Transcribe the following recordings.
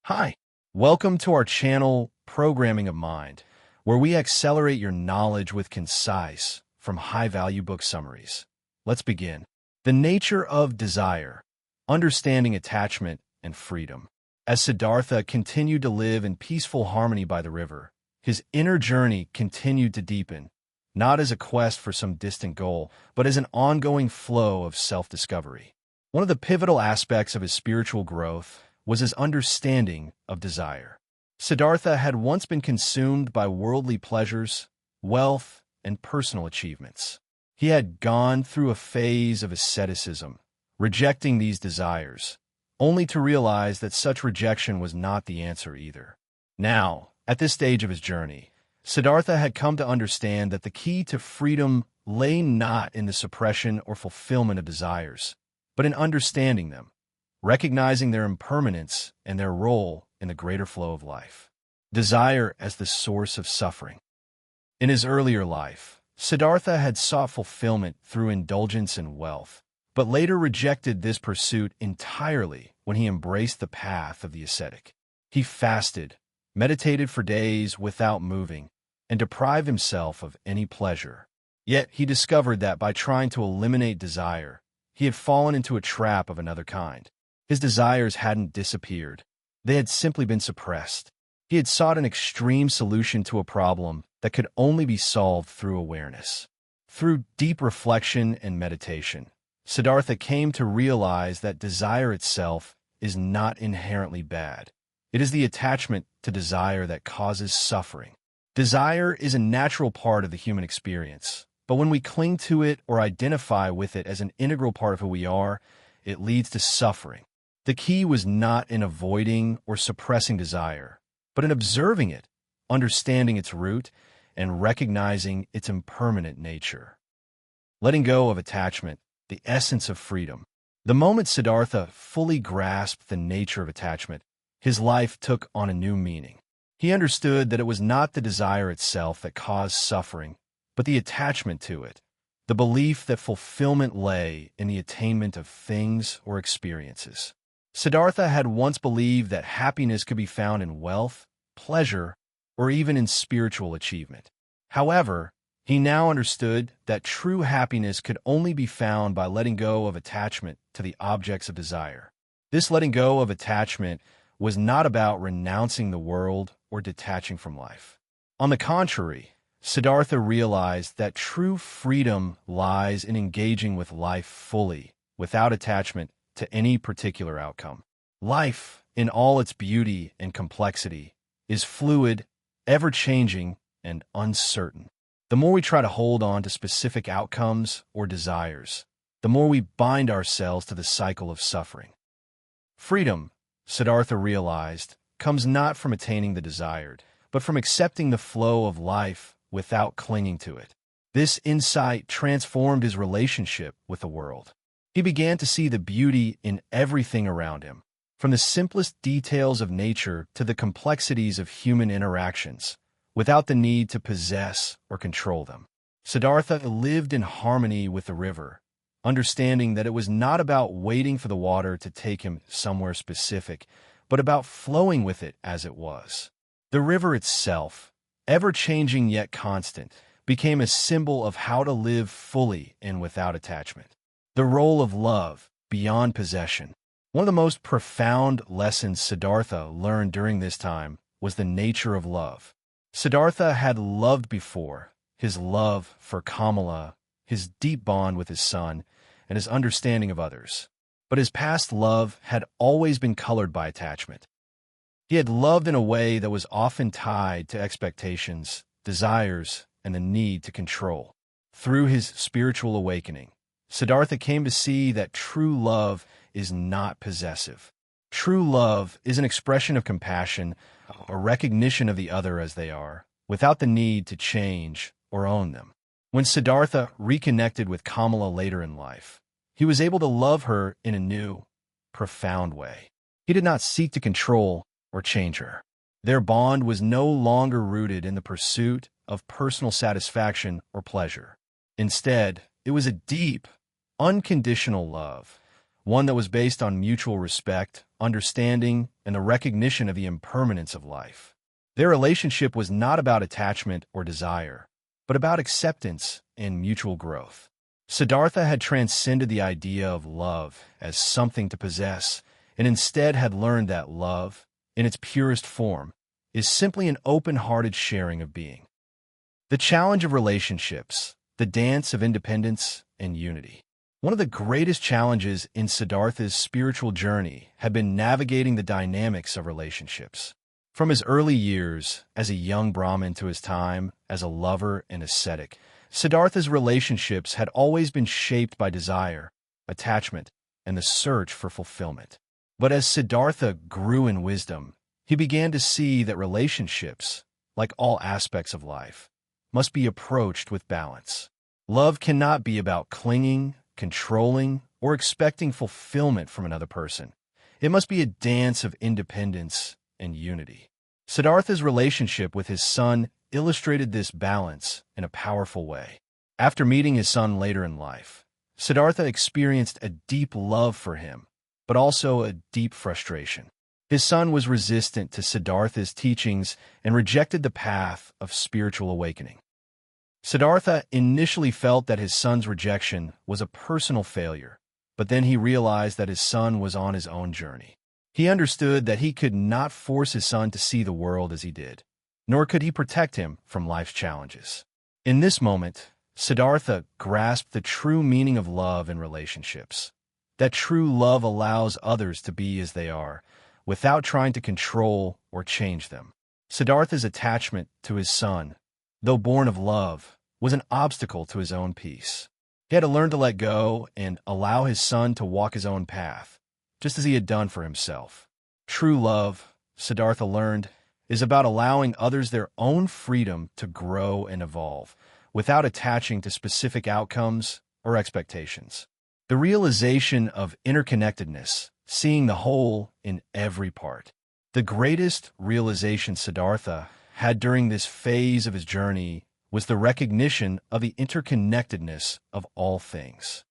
Hi, welcome to our channel, Programming of Mind, where we accelerate your knowledge with concise, from high-value book summaries. Let's begin. The nature of desire, understanding attachment and freedom. As Siddhartha continued to live in peaceful harmony by the river, his inner journey continued to deepen, not as a quest for some distant goal, but as an ongoing flow of self-discovery. One of the pivotal aspects of his spiritual growth was his understanding of desire. Siddhartha had once been consumed by worldly pleasures, wealth, and personal achievements. He had gone through a phase of asceticism, rejecting these desires, only to realize that such rejection was not the answer either. Now, at this stage of his journey, Siddhartha had come to understand that the key to freedom lay not in the suppression or fulfillment of desires, but in understanding them, recognizing their impermanence and their role in the greater flow of life. Desire as the source of suffering. In his earlier life, Siddhartha had sought fulfillment through indulgence and wealth, but later rejected this pursuit entirely when he embraced the path of the ascetic. He fasted, meditated for days without moving, and deprived himself of any pleasure. Yet he discovered that by trying to eliminate desire, he had fallen into a trap of another kind. His desires hadn't disappeared. They had simply been suppressed. He had sought an extreme solution to a problem that could only be solved through awareness. Through deep reflection and meditation, Siddhartha came to realize that desire itself is not inherently bad. It is the attachment to desire that causes suffering. Desire is a natural part of the human experience, but when we cling to it or identify with it as an integral part of who we are, it leads to suffering. The key was not in avoiding or suppressing desire, but in observing it, understanding its root, and recognizing its impermanent nature. Letting go of attachment, the essence of freedom. The moment Siddhartha fully grasped the nature of attachment, his life took on a new meaning. He understood that it was not the desire itself that caused suffering, but the attachment to it, the belief that fulfillment lay in the attainment of things or experiences. Siddhartha had once believed that happiness could be found in wealth, pleasure, or even in spiritual achievement. However, he now understood that true happiness could only be found by letting go of attachment to the objects of desire. This letting go of attachment was not about renouncing the world or detaching from life. On the contrary, Siddhartha realized that true freedom lies in engaging with life fully, without attachment to any particular outcome. Life, in all its beauty and complexity, is fluid, ever-changing, and uncertain. The more we try to hold on to specific outcomes or desires, the more we bind ourselves to the cycle of suffering. Freedom, Siddhartha realized, comes not from attaining the desired, but from accepting the flow of life without clinging to it. This insight transformed his relationship with the world. He began to see the beauty in everything around him, from the simplest details of nature to the complexities of human interactions, without the need to possess or control them. Siddhartha lived in harmony with the river, understanding that it was not about waiting for the water to take him somewhere specific, but about flowing with it as it was. The river itself, ever-changing yet constant, became a symbol of how to live fully and without attachment. The role of love beyond possession. One of the most profound lessons Siddhartha learned during this time was the nature of love. Siddhartha had loved before, his love for Kamala, his deep bond with his son, and his understanding of others. But his past love had always been colored by attachment. He had loved in a way that was often tied to expectations, desires, and the need to control. Through his spiritual awakening, Siddhartha came to see that true love is not possessive. True love is an expression of compassion, a recognition of the other as they are, without the need to change or own them. When Siddhartha reconnected with Kamala later in life, he was able to love her in a new, profound way. He did not seek to control or change her. Their bond was no longer rooted in the pursuit of personal satisfaction or pleasure. Instead, it was a deep, unconditional love, one that was based on mutual respect, understanding, and the recognition of the impermanence of life. Their relationship was not about attachment or desire, but about acceptance and mutual growth. Siddhartha had transcended the idea of love as something to possess, and instead had learned that love, in its purest form, is simply an open-hearted sharing of being. The challenge of relationships, the dance of independence and unity. One of the greatest challenges in Siddhartha's spiritual journey had been navigating the dynamics of relationships. From his early years as a young Brahmin to his time as a lover and ascetic, Siddhartha's relationships had always been shaped by desire, attachment, and the search for fulfillment. But as Siddhartha grew in wisdom, he began to see that relationships, like all aspects of life, must be approached with balance. Love cannot be about clinging, controlling, or expecting fulfillment from another person. It must be a dance of independence and unity. Siddhartha's relationship with his son illustrated this balance in a powerful way. After meeting his son later in life, Siddhartha experienced a deep love for him, but also a deep frustration. His son was resistant to Siddhartha's teachings and rejected the path of spiritual awakening. Siddhartha initially felt that his son's rejection was a personal failure, but then he realized that his son was on his own journey. He understood that he could not force his son to see the world as he did, nor could he protect him from life's challenges. In this moment, Siddhartha grasped the true meaning of love in relationships. That true love allows others to be as they are, without trying to control or change them. Siddhartha's attachment to his son, though born of love, was an obstacle to his own peace. He had to learn to let go and allow his son to walk his own path, just as he had done for himself. True love, Siddhartha learned, is about allowing others their own freedom to grow and evolve, without attaching to specific outcomes or expectations. The realization of interconnectedness, seeing the whole in every part. The greatest realization Siddhartha had during this phase of his journey was the recognition of the interconnectedness of all things.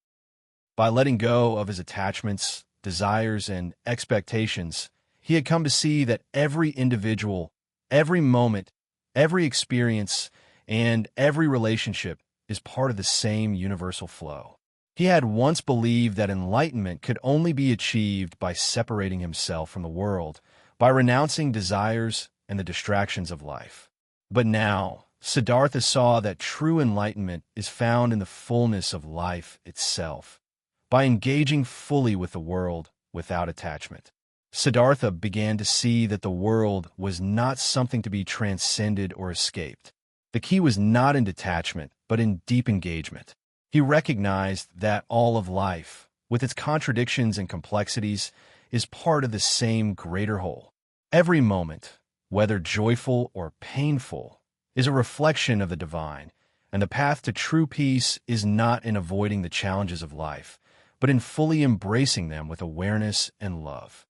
By letting go of his attachments, desires, and expectations, he had come to see that every individual, every moment, every experience, and every relationship is part of the same universal flow. He had once believed that enlightenment could only be achieved by separating himself from the world, by renouncing desires and the distractions of life. But now, Siddhartha saw that true enlightenment is found in the fullness of life itself, by engaging fully with the world without attachment. Siddhartha began to see that the world was not something to be transcended or escaped. The key was not in detachment, but in deep engagement. He recognized that all of life, with its contradictions and complexities, is part of the same greater whole. Every moment, whether joyful or painful, is a reflection of the divine, and the path to true peace is not in avoiding the challenges of life, but in fully embracing them with awareness and love.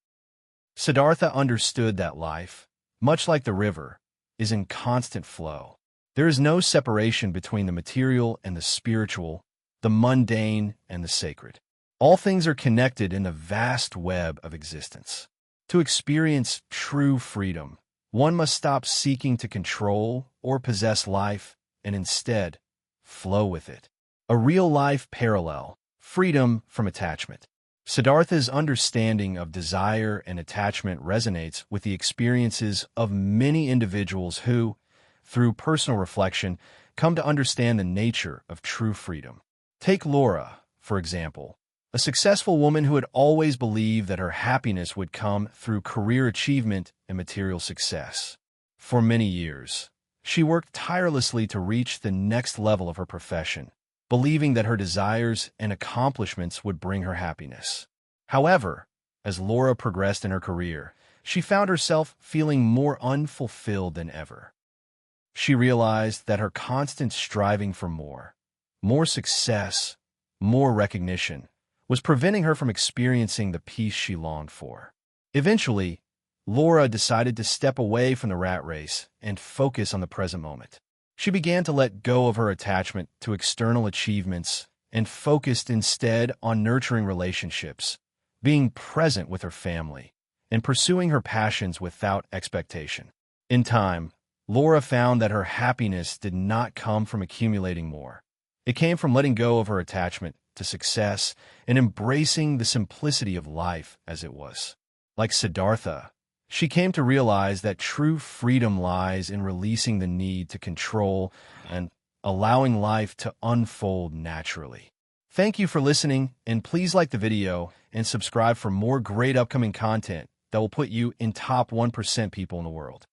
Siddhartha understood that life, much like the river, is in constant flow. There is no separation between the material and the spiritual, the mundane and the sacred. All things are connected in the vast web of existence. To experience true freedom, one must stop seeking to control or possess life and instead flow with it. A real-life parallel, freedom from attachment. Siddhartha's understanding of desire and attachment resonates with the experiences of many individuals who, through personal reflection, come to understand the nature of true freedom. Take Laura, for example, a successful woman who had always believed that her happiness would come through career achievement and material success. For many years, she worked tirelessly to reach the next level of her profession, believing that her desires and accomplishments would bring her happiness. However, as Laura progressed in her career, she found herself feeling more unfulfilled than ever. She realized that her constant striving for more success, more recognition, was preventing her from experiencing the peace she longed for. Eventually, Laura decided to step away from the rat race and focus on the present moment. She began to let go of her attachment to external achievements and focused instead on nurturing relationships, being present with her family, and pursuing her passions without expectation. In time, Laura found that her happiness did not come from accumulating more. It came from letting go of her attachment to success and embracing the simplicity of life as it was. Like Siddhartha, she came to realize that true freedom lies in releasing the need to control and allowing life to unfold naturally. Thank you for listening, and please like the video and subscribe for more great upcoming content that will put you in top 1% people in the world.